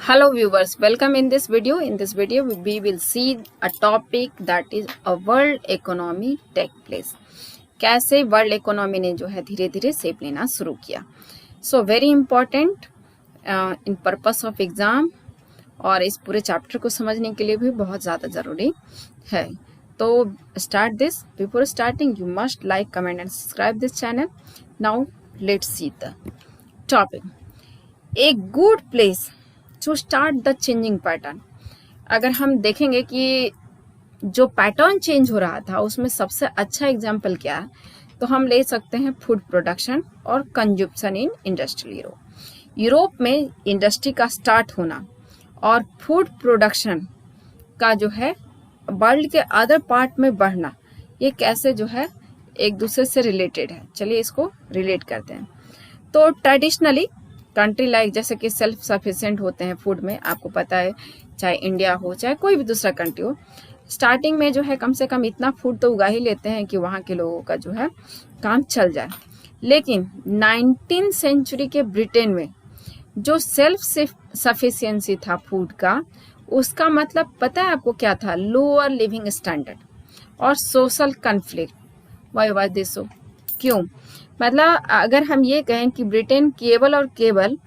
Hello viewers, welcome in this video. In this video we will see a topic that is a world economy take place. कैसे world economy ने जो है धीरे धीरे shape लेना शुरू किया. So very important in purpose of exam और इस पूरे चैप्टर को समझने के लिए भी बहुत ज़्यादा ज़रूरी है. तो start this. Before starting you must like, comment and subscribe this channel. Now let's see the topic. A good place to start the changing pattern. अगर हम देखेंगे कि जो पैटर्न चेंज हो रहा था उसमें सबसे अच्छा एग्जाम्पल क्या है, तो हम ले सकते हैं फूड प्रोडक्शन और consumption in industrial Europe. Europe में इंडस्ट्री का स्टार्ट होना और फूड प्रोडक्शन का जो है वर्ल्ड के अदर पार्ट में बढ़ना, ये कैसे जो है एक दूसरे से रिलेटेड है. चलिए इसको रिलेट करते हैं. तो ट्रेडिशनली कंट्री लाइक जैसे कि सेल्फ सफिशिएंट होते हैं फूड में, आपको पता है, चाहे इंडिया हो चाहे कोई भी दूसरा कंट्री हो, स्टार्टिंग में जो है कम से कम इतना फूड तो उगा ही लेते हैं कि वहाँ के लोगों का जो है काम चल जाए. लेकिन 19th सेंचुरी के ब्रिटेन में जो सेल्फ सफिशिएंसी था फूड का, उसका मतलब पता है आपको क्या था? लोअर लिविंग स्टैंडर्ड और social conflict. Why was this so? क्यों? मतलब अगर हम ये कहें कि ब्रिटेन केवल और केवल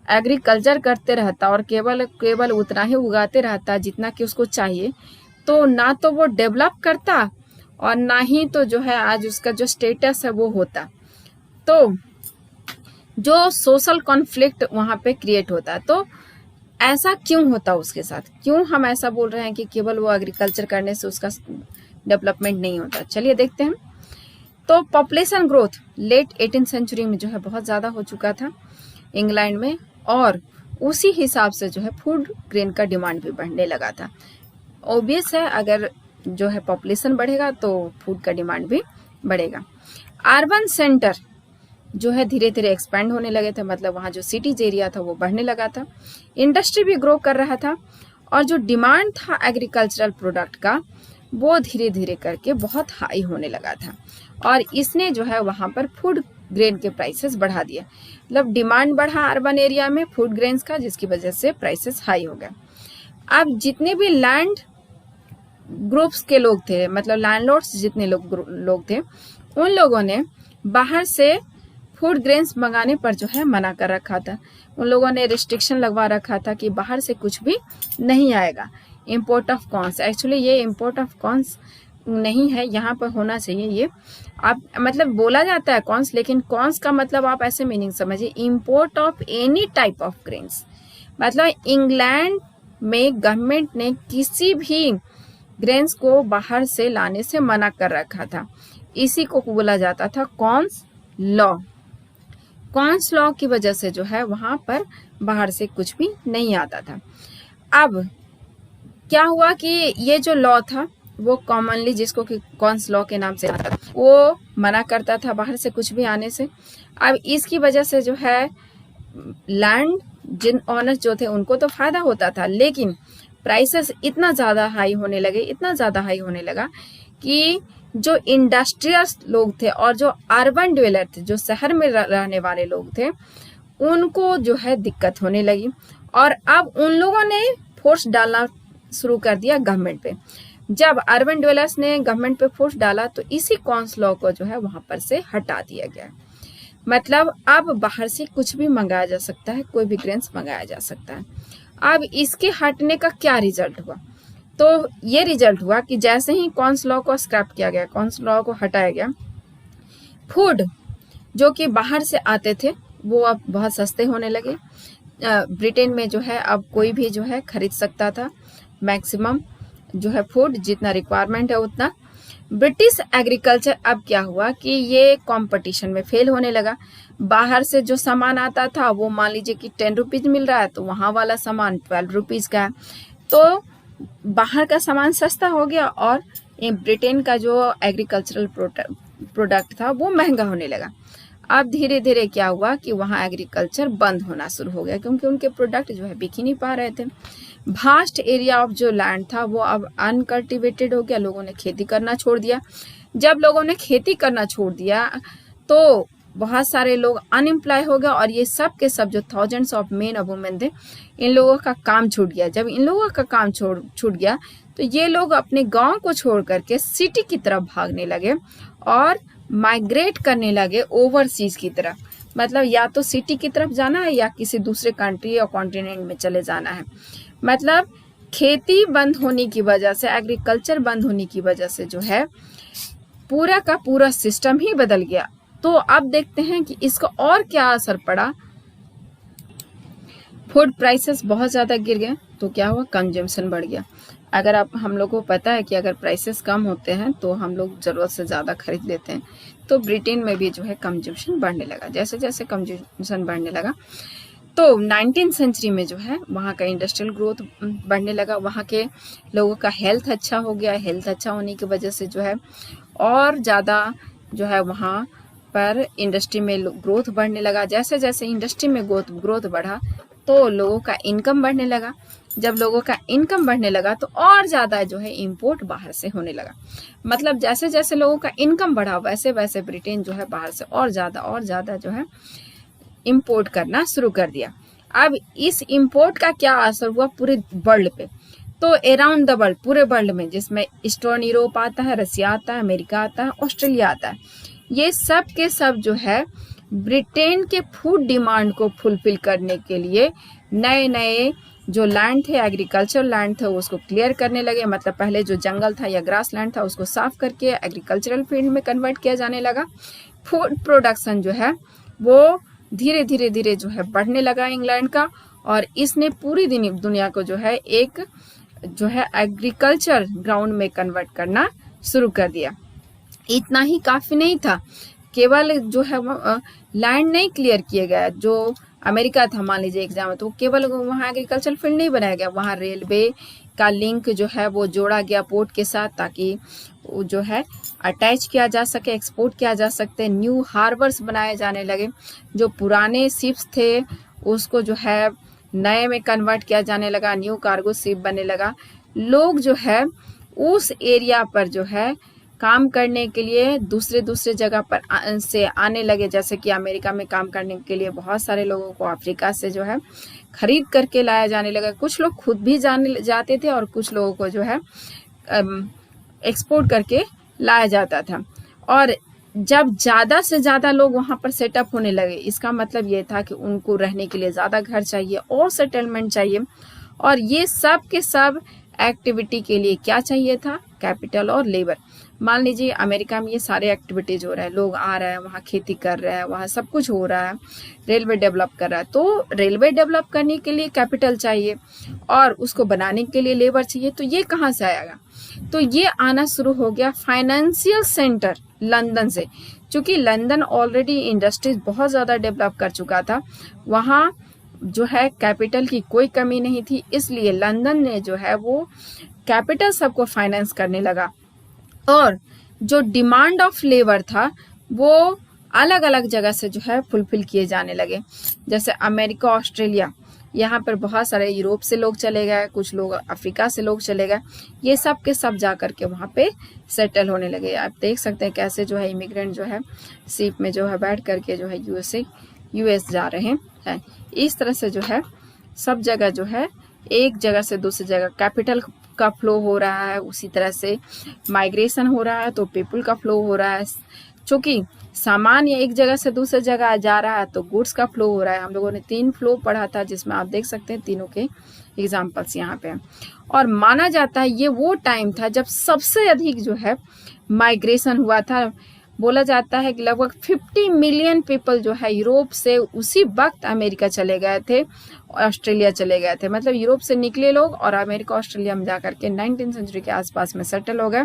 एग्रीकल्चर करते रहता और केवल उतना ही उगाते रहता जितना कि उसको चाहिए, तो ना तो वो डेवलप करता और ना ही तो जो है आज उसका जो स्टेटस है वो होता. तो जो सोशल कॉन्फ्लिक्ट वहाँ पे क्रिएट होता. तो ऐसा क्यों होता उसके साथ? क्यों हम ऐसा बोल रहे हैं कि केवल वो एग्रीकल्चर करने से उसका डेवलपमेंट नहीं होता? चलिए देखते हैं. तो population growth late 18th century में जो है बहुत ज़्यादा हो चुका था इंग्लैंड में, और उसी हिसाब से जो है फूड ग्रेन का डिमांड भी बढ़ने लगा था. ऑब्वियस है, अगर जो है पॉपुलेशन बढ़ेगा तो फूड का डिमांड भी बढ़ेगा. अर्बन सेंटर जो है धीरे धीरे एक्सपैंड होने लगे थे, मतलब वहाँ जो सिटीज एरिया था वो बढ़ने लगा था. इंडस्ट्री भी ग्रो कर रहा था और जो डिमांड था एग्रीकल्चरल प्रोडक्ट का वो धीरे धीरे करके बहुत हाई होने लगा था, और इसने जो है वहाँ पर फूड ग्रेन के प्राइसेस बढ़ा दिए. मतलब डिमांड बढ़ा अर्बन एरिया में फूड ग्रेन्स का, जिसकी वजह से प्राइसेस हाई हो गए. अब जितने भी लैंड ग्रुप्स के लोग थे, मतलब लैंडलॉर्ड्स जितने लोग थे, उन लोगों ने बाहर से फूड ग्रेन्स मंगाने पर जो है मना कर रखा था. उन लोगों ने रिस्ट्रिक्शन लगवा रखा था कि बाहर से कुछ भी नहीं आएगा. इम्पोर्ट ऑफ कॉन्स, एक्चुअली ये इम्पोर्ट ऑफ कॉन्स नहीं है, यहाँ पर होना चाहिए ये. आप मतलब बोला जाता है कॉन्स, लेकिन कॉन्स का मतलब आप ऐसे मीनिंग समझिए, import of any type of grains. मतलब इंग्लैंड में गवर्नमेंट ने किसी भी ग्रेन्स को बाहर से लाने से मना कर रखा था. इसी को बोला जाता था कॉन्स लॉ. कॉन्स लॉ की वजह से जो है वहाँ पर बाहर से कुछ भी नहीं आता था. अब क्या हुआ कि ये जो लॉ था वो कॉमनली, जिसको कि कॉन्स लॉ के नाम से आता था, वो मना करता था बाहर से कुछ भी आने से. अब इसकी वजह से जो है लैंड जिन ऑनर्स जो थे उनको तो फायदा होता था, लेकिन प्राइसेस इतना ज़्यादा हाई होने लगा कि जो इंडस्ट्रियल्स लोग थे और जो अर्बन ड्वेलर थे, जो शहर में रहने वाले लोग थे, उनको जो है दिक्कत होने लगी. और अब उन लोगों ने फोर्स डालना शुरू कर दिया गवर्नमेंट पे. जब अर्बन ड्वेलर्स ने गवर्नमेंट पे फोर्स डाला तो इसी कॉन्स लॉ को जो है वहां पर से हटा दिया गया. मतलब अब बाहर से कुछ भी मंगाया जा सकता है, कोई भी ग्रेन्स मंगाया जा सकता है. अब इसके हटने का क्या रिजल्ट हुआ? तो ये रिजल्ट हुआ कि जैसे ही कॉन्स लॉ को स्क्रैप किया गया, कॉन्स लॉ को हटाया गया, फूड जो कि बाहर से आते थे वो अब बहुत सस्ते होने लगे. ब्रिटेन में जो है अब कोई भी जो है खरीद सकता था मैक्सिमम जो है फूड, जितना रिक्वायरमेंट है उतना. ब्रिटिश एग्रीकल्चर अब क्या हुआ कि ये कंपटीशन में फेल होने लगा. बाहर से जो सामान आता था वो मान लीजिए कि 10 रुपीज़ मिल रहा है, तो वहाँ वाला सामान 12 रुपीज़ का है. तो बाहर का सामान सस्ता हो गया और ब्रिटेन का जो एग्रीकल्चरल प्रोडक्ट था वो महंगा होने लगा. अब धीरे धीरे क्या हुआ कि वहाँ एग्रीकल्चर बंद होना शुरू हो गया, क्योंकि उनके प्रोडक्ट जो है बिक ही नहीं पा रहे थे. भास्ट एरिया ऑफ जो लैंड था वो अब अनकल्टिवेटेड हो गया. लोगों ने खेती करना छोड़ दिया. जब लोगों ने खेती करना छोड़ दिया तो बहुत सारे लोग अनएम्प्लॉय हो गए और ये सब के सब जो थाउजेंड्स ऑफ मेन और वुमेन थे, इन लोगों का काम छूट गया। जब इन लोगों का काम छूट गया तो ये लोग अपने गांव को छोड़ करके सिटी की तरफ भागने लगे और माइग्रेट करने लगे ओवरसीज की तरफ। मतलब या तो सिटी की तरफ जाना है या किसी दूसरे कंट्री या कॉन्टिनेंट में चले जाना है। मतलब खेती बंद होने की वजह से, एग्रीकल्चर बंद होने की वजह से जो है पूरा का पूरा सिस्टम ही बदल गया। तो अब देखते हैं कि इसका और क्या असर पड़ा। फूड प्राइसेस बहुत ज़्यादा गिर गए तो क्या हुआ, कंजम्पशन बढ़ गया। अगर आप हम लोग को पता है कि अगर प्राइसेस कम होते हैं तो हम लोग ज़रूरत से ज़्यादा खरीद लेते हैं। तो ब्रिटेन में भी जो है कंजम्पशन बढ़ने लगा। जैसे जैसे कंजम्पशन बढ़ने लगा तो 19th सेंचुरी में जो है वहाँ का इंडस्ट्रियल ग्रोथ बढ़ने लगा। वहाँ के लोगों का हेल्थ अच्छा हो गया। हेल्थ अच्छा होने की वजह से जो है और ज़्यादा जो है वहाँ पर इंडस्ट्री में ग्रोथ बढ़ने लगा। जैसे जैसे इंडस्ट्री में ग्रोथ बढ़ा तो लोगों का इनकम बढ़ने लगा। जब लोगों का इनकम बढ़ने लगा तो और ज़्यादा जो है इंपोर्ट बाहर से होने लगा। मतलब जैसे जैसे लोगों का इनकम बढ़ा वैसे वैसे ब्रिटेन जो है बाहर से और ज़्यादा जो है इंपोर्ट करना शुरू कर दिया। अब इस इंपोर्ट का क्या असर हुआ पूरे वर्ल्ड पे, तो अराउंड द वर्ल्ड, पूरे वर्ल्ड में, जिसमें ईस्टर्न यूरोप आता है, रसिया आता है, अमेरिका आता है, ऑस्ट्रेलिया आता है, ये सब के सब जो है ब्रिटेन के फूड डिमांड को फुलफिल करने के लिए नए नए जो लैंड थे, एग्रीकल्चर लैंड थे, उसको क्लियर करने लगे। मतलब पहले जो जंगल था या ग्रास लैंड था उसको साफ करके एग्रीकल्चरल फील्ड में कन्वर्ट किया जाने लगा। फूड प्रोडक्शन जो है वो धीरे धीरे जो है बढ़ने लगा इंग्लैंड का, और इसने पूरी दुनिया को जो है एक जो है एग्रीकल्चर ग्राउंड में कन्वर्ट करना शुरू कर दिया। इतना ही काफी नहीं था, केवल जो है लैंड नहीं क्लियर किया गया। जो अमेरिका था मान लीजिए एग्जाम, तो केवल वहाँ एग्रीकल्चर फील्ड नहीं बनाया गया, वहाँ रेलवे का लिंक जो है वो जोड़ा गया पोर्ट के साथ, ताकि वो जो है अटैच किया जा सके, एक्सपोर्ट किया जा सकते। न्यू हार्बर्स बनाए जाने लगे। जो पुराने शिप्स थे उसको जो है नए में कन्वर्ट किया जाने लगा, न्यू कार्गो शिप बनने लगा। लोग जो है उस एरिया पर जो है काम करने के लिए दूसरे जगह पर से आने लगे। जैसे कि अमेरिका में काम करने के लिए बहुत सारे लोगों को अफ्रीका से जो है खरीद करके लाया जाने लगा। कुछ लोग खुद भी जाते थे और कुछ लोगों को जो है एक्सपोर्ट करके लाया जाता था। और जब ज़्यादा से ज़्यादा लोग वहाँ पर सेटअप होने लगे, इसका मतलब ये था कि उनको रहने के लिए ज़्यादा घर चाहिए और सेटलमेंट चाहिए। और ये सब के सब एक्टिविटी के लिए क्या चाहिए था, कैपिटल और लेबर। मान लीजिए अमेरिका में ये सारे एक्टिविटीज हो रहा है, लोग आ रहे हैं, वहाँ खेती कर रहे हैं, वहाँ सब कुछ हो रहा है, रेलवे डेवलप कर रहा है। तो रेलवे डेवलप करने के लिए कैपिटल चाहिए और उसको बनाने के लिए लेबर चाहिए। तो ये कहाँ से आएगा, तो ये आना शुरू हो गया फाइनेंशियल सेंटर लंदन से। क्योंकि लंदन ऑलरेडी इंडस्ट्रीज बहुत ज़्यादा डेवलप कर चुका था, वहाँ जो है कैपिटल की कोई कमी नहीं थी, इसलिए लंदन ने जो है वो कैपिटल सबको फाइनेंस करने लगा। और जो डिमांड ऑफ लेबर था वो अलग अलग जगह से जो है फुलफिल किए जाने लगे। जैसे अमेरिका, ऑस्ट्रेलिया, यहाँ पर बहुत सारे यूरोप से लोग चले गए, कुछ लोग अफ्रीका से लोग चले गए, ये सब के सब जा करके वहाँ पे सेटल होने लगे। आप देख सकते हैं कैसे जो है इमिग्रेंट जो है शिप में जो है बैठ करके जो है यूएस जा रहे हैं। इस तरह से जो है सब जगह जो है एक जगह से दूसरी जगह कैपिटल का फ्लो हो रहा है, उसी तरह से माइग्रेशन हो रहा है तो पीपल का फ्लो हो रहा है। चूंकि सामान एक जगह से दूसरी जगह जा रहा है तो गुड्स का फ्लो हो रहा है। हम लोगों ने 3 फ्लो पढ़ा था जिसमें आप देख सकते हैं तीनों के एग्जाम्पल्स यहाँ पे। और माना जाता है ये वो टाइम था जब सबसे अधिक जो है माइग्रेशन हुआ था। बोला जाता है कि लगभग 50 मिलियन पीपल जो है यूरोप से उसी वक्त अमेरिका चले गए थे, ऑस्ट्रेलिया चले गए थे। मतलब यूरोप से निकले लोग और अमेरिका ऑस्ट्रेलिया में जाकर के 19th सेंचुरी के आसपास में सेटल हो गए।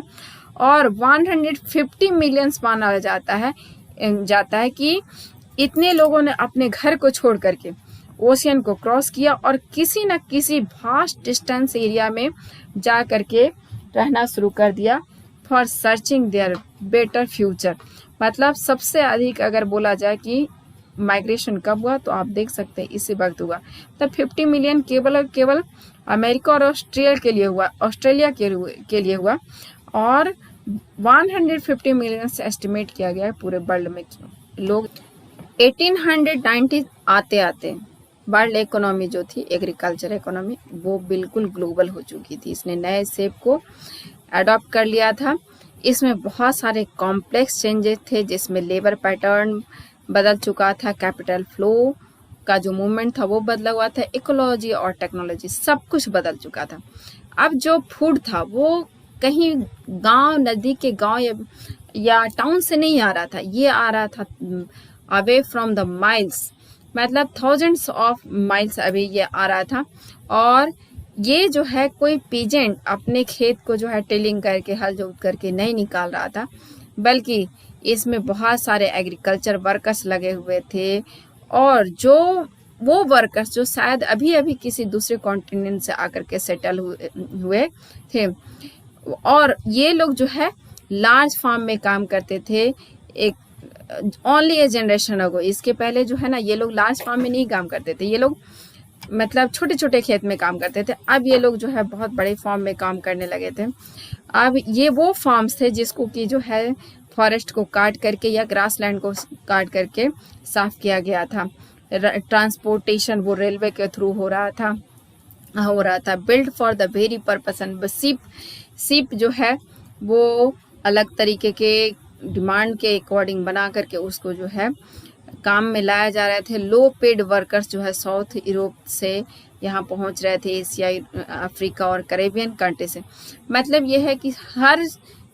और 150 मिलियन माना जाता है कि इतने लोगों ने अपने घर को छोड़ करके ओशियन को क्रॉस किया और किसी न किसी वास्ट डिस्टेंस एरिया में जा करके रहना शुरू कर दिया for searching their better future. मतलब सबसे अधिक अगर बोला जाए कि माइग्रेशन कब हुआ तो आप देख सकते हैं इसी वक्त हुआ। तब 50 मिलियन केवल अमेरिका और ऑस्ट्रेलिया के लिए हुआ और 150 मिलियन से एस्टिमेट किया गया है पूरे वर्ल्ड में लोग 1890 आते आते वर्ल्ड इकोनॉमी जो थी, एग्रीकल्चर इकोनॉमी, वो बिल्कुल ग्लोबल हो चुकी थी। इसने नए शेप को अडॉप्ट कर लिया था। इसमें बहुत सारे कॉम्प्लेक्स चेंजेस थे, जिसमें लेबर पैटर्न बदल चुका था, कैपिटल फ्लो का जो मूवमेंट था वो बदला हुआ था, इकोलॉजी और टेक्नोलॉजी सब कुछ बदल चुका था। अब जो फूड था वो कहीं गांव, नज़दीक के गांव या टाउन से नहीं आ रहा था, ये आ रहा था अवे फ्रॉम द माइल्स, मतलब थाउजेंड्स ऑफ माइल्स अवे ये आ रहा था। और ये जो है कोई पीजेंट अपने खेत को जो है टिलिंग करके, हल जोत करके नहीं निकाल रहा था, बल्कि इसमें बहुत सारे एग्रीकल्चर वर्कर्स लगे हुए थे। और जो वो वर्कर्स जो शायद अभी अभी किसी दूसरे कॉन्टिनेंट से आकर के सेटल हुए थे, और ये लोग जो है लार्ज फार्म में काम करते थे। एक ओनली ए जनरेशन अगो, इसके पहले जो है ना, ये लोग लार्ज फार्म में नहीं काम करते थे, ये लोग मतलब छोटे छोटे खेत में काम करते थे। अब ये लोग जो है बहुत बड़े फार्म में काम करने लगे थे। अब ये वो फार्म्स थे जिसको कि जो है फॉरेस्ट को काट करके या ग्रास लैंड को काट करके साफ किया गया था। ट्रांसपोर्टेशन वो रेलवे के थ्रू हो रहा था। Build for the very purpose and ship जो है वो अलग तरीके के डिमांड के अकॉर्डिंग बना करके उसको जो है काम में लाया जा रहे थे। लो पेड वर्कर्स जो है साउथ यूरोप से यहाँ पहुँच रहे थे, एशिया, अफ्रीका और कैरेबियन कंट्री से। मतलब ये है कि हर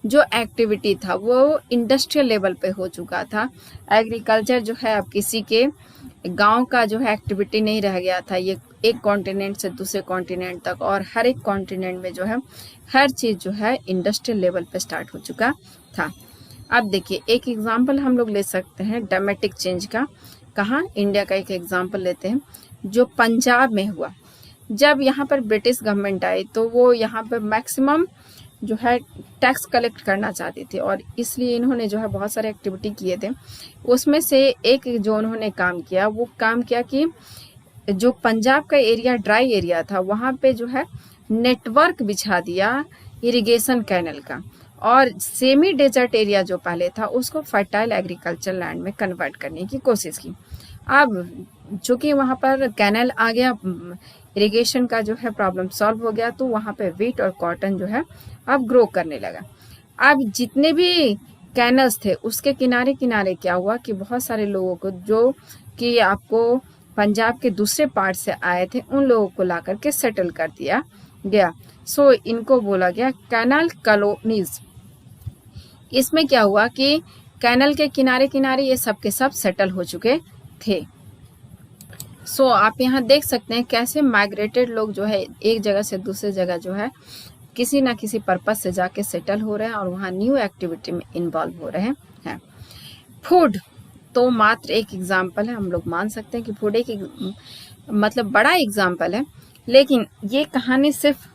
जो एक्टिविटी था वो इंडस्ट्रियल लेवल पे हो चुका था। एग्रीकल्चर जो है अब किसी के गांव का जो है एक्टिविटी नहीं रह गया था, ये एक कॉन्टिनेंट से दूसरे कॉन्टिनेंट तक, और हर एक कॉन्टिनेंट में जो है हर चीज़ जो है इंडस्ट्रियल लेवल पे स्टार्ट हो चुका था। अब देखिए एक एग्जांपल हम लोग ले सकते हैं ड्रामेटिक चेंज का। कहाँ? इंडिया का एक एग्जांपल लेते हैं जो पंजाब में हुआ। जब यहाँ पर ब्रिटिश गवर्नमेंट आई तो वो यहाँ पर मैक्सिमम जो है टैक्स कलेक्ट करना चाहती थी, और इसलिए इन्होंने जो है बहुत सारे एक्टिविटी किए थे। उसमें से एक जो उन्होंने काम किया कि जो पंजाब का एरिया ड्राई एरिया था, वहाँ पे जो है नेटवर्क बिछा दिया इरिगेशन कैनल का, और सेमी डेजर्ट एरिया जो पहले था उसको फर्टाइल एग्रीकल्चर लैंड में कन्वर्ट करने की कोशिश की। अब चूंकि वहाँ पर कैनल आ गया, इरिगेशन का जो है प्रॉब्लम सॉल्व हो गया, तो वहाँ पे वीट और कॉटन जो है अब ग्रो करने लगा। अब जितने भी कैनल्स थे उसके किनारे किनारे क्या हुआ कि बहुत सारे लोगों को जो कि आपको पंजाब के दूसरे पार्ट से आए थे, उन लोगों को ला करके सेटल कर दिया गया। सो इनको बोला गया कैनल कॉलोनीज। इसमें क्या हुआ कि कैनल के किनारे किनारे ये सब के सब सेटल हो चुके थे। सो आप यहाँ देख सकते हैं कैसे माइग्रेटेड लोग जो है एक जगह से दूसरे जगह जो है किसी ना किसी पर्पस से जाके सेटल हो रहे हैं और वहाँ न्यू एक्टिविटी में इन्वॉल्व हो रहे हैं। फूड तो मात्र एक एग्जाम्पल है, हम लोग मान सकते हैं कि फूड एक मतलब बड़ा एग्जाम्पल है, लेकिन ये कहानी सिर्फ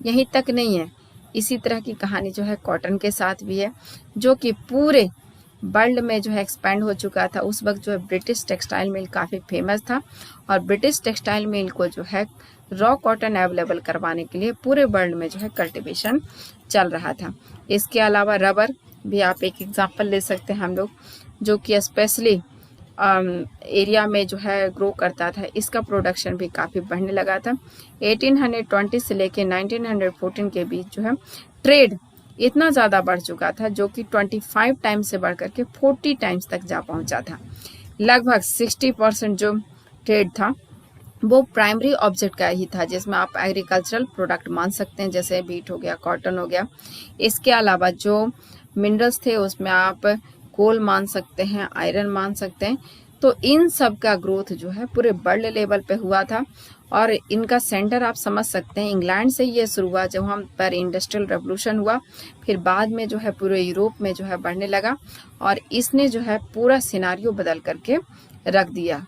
यहीं तक नहीं है। इसी तरह की कहानी जो है कॉटन के साथ भी है, जो कि पूरे वर्ल्ड में जो है एक्सपेंड हो चुका था। उस वक्त जो है ब्रिटिश टेक्सटाइल मिल काफ़ी फेमस था, और ब्रिटिश टेक्सटाइल मिल को जो है रॉ कॉटन अवेलेबल करवाने के लिए पूरे वर्ल्ड में जो है कल्टीवेशन चल रहा था। इसके अलावा रबर भी आप एक एग्जांपल ले सकते हैं हम लोग, जो कि स्पेशली एरिया में जो है ग्रो करता था। इसका प्रोडक्शन भी काफ़ी बढ़ने लगा था। 1820 से लेके 1914 के बीच जो है ट्रेड इतना ज़्यादा बढ़ चुका था, जो कि 25 टाइम्स से बढ़ करके 40 टाइम्स तक जा पहुंचा था। लगभग 60% जो ट्रेड था वो प्राइमरी ऑब्जेक्ट का ही था, जिसमें आप एग्रीकल्चरल प्रोडक्ट मान सकते हैं, जैसे बीट हो गया, कॉटन हो गया। इसके अलावा जो मिनरल्स थे उसमें आप कोल मान सकते हैं, आयरन मान सकते हैं। तो इन सब का ग्रोथ जो है पूरे वर्ल्ड लेवल पे हुआ था, और इनका सेंटर आप समझ सकते हैं इंग्लैंड से ये शुरू हुआ, जब वहाँ पर इंडस्ट्रियल रेवोल्यूशन हुआ, फिर बाद में जो है पूरे यूरोप में जो है बढ़ने लगा, और इसने जो है पूरा सिनारियो बदल करके रख दिया।